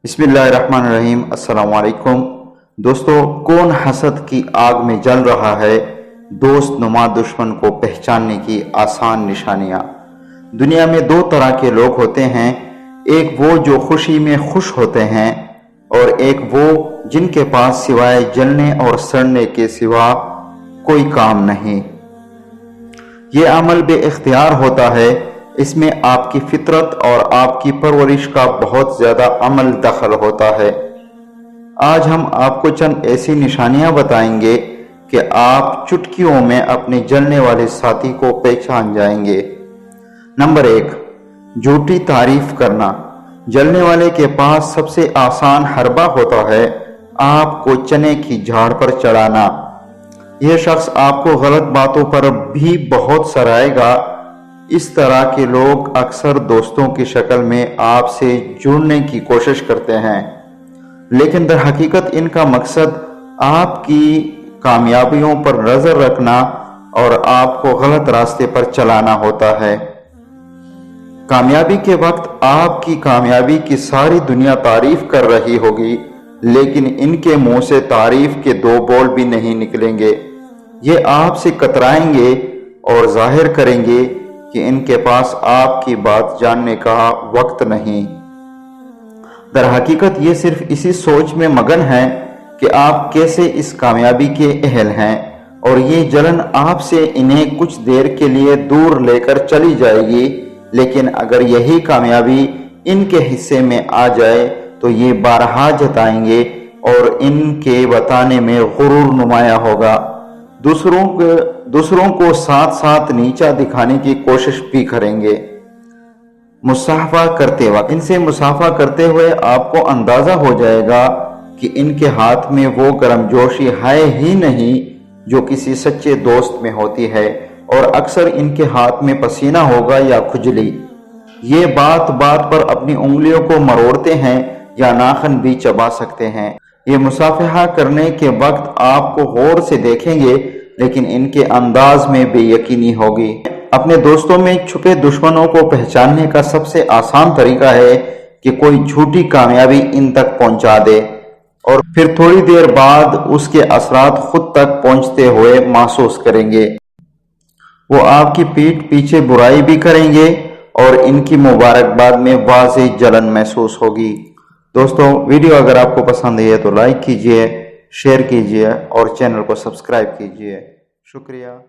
बिस्मिल्लाहिर्रहमानिर्रहीम। अस्सलाम वालेकुम दोस्तों, कौन हसद की आग में जल रहा है? दोस्त नुमा दुश्मन को पहचानने की आसान निशानियां। दुनिया में दो तरह के लोग होते हैं, एक वो जो खुशी में खुश होते हैं और एक वो जिनके पास सिवाय जलने और सड़ने के सिवा कोई काम नहीं। ये अमल बेइख्तियार होता है, इसमें आपकी फितरत और आपकी परवरिश का बहुत ज्यादा अमल दखल होता है। आज हम आपको चंद ऐसी निशानियां बताएंगे कि आप चुटकियों में अपने जलने वाले साथी को पहचान जाएंगे। नंबर 1, झूठी तारीफ करना। जलने वाले के पास सबसे आसान हरबा होता है आपको चने की झाड़ पर चढ़ाना। यह शख्स आपको गलत बातों पर भी बहुत सराहेगा। इस तरह के लोग अक्सर दोस्तों की शक्ल में आपसे जुड़ने की कोशिश करते हैं, लेकिन दर हकीकत इनका मकसद आपकी कामयाबियों पर नजर रखना और आपको गलत रास्ते पर चलाना होता है। कामयाबी के वक्त आपकी कामयाबी की सारी दुनिया तारीफ कर रही होगी, लेकिन इनके मुंह से तारीफ के दो बोल भी नहीं निकलेंगे। ये आपसे कतराएंगे और जाहिर करेंगे कि इनके पास आपकी बात जानने का वक्त नहीं। दर हकीकत ये सिर्फ इसी सोच में मगन है कि आप कैसे इस कामयाबी के अहल हैं, और ये जलन आपसे इन्हें कुछ देर के लिए दूर लेकर चली जाएगी, लेकिन अगर यही कामयाबी इनके हिस्से में आ जाए तो ये बारहा जताएंगे और इनके बताने में गुरूर नुमाया होगा। दूसरों को साथ साथ नीचा दिखाने की कोशिश भी करेंगे। मुसाफा करते वक्त इनसे मुसाफा करते हुए आपको अंदाजा हो जाएगा कि इनके हाथ में वो गर्मजोशी है ही नहीं जो किसी सच्चे दोस्त में होती है, और अक्सर इनके हाथ में पसीना होगा या खुजली। ये बात बात पर अपनी उंगलियों को मरोड़ते हैं या नाखून भी चबा सकते हैं। ये मुसाफहा करने के वक्त आपको गौर से देखेंगे, लेकिन इनके अंदाज में बेयकीनी होगी। अपने दोस्तों में छुपे दुश्मनों को पहचानने का सबसे आसान तरीका है कि कोई झूठी कामयाबी इन तक पहुंचा दे और फिर थोड़ी देर बाद उसके असरात खुद तक पहुंचते हुए महसूस करेंगे। वो आपकी पीठ पीछे बुराई भी करेंगे और इनकी मुबारकबाद में वाज़ेह जलन महसूस होगी। दोस्तों, वीडियो अगर आपको पसंद है तो लाइक कीजिए, शेयर कीजिए और चैनल को सब्सक्राइब कीजिए। शुक्रिया।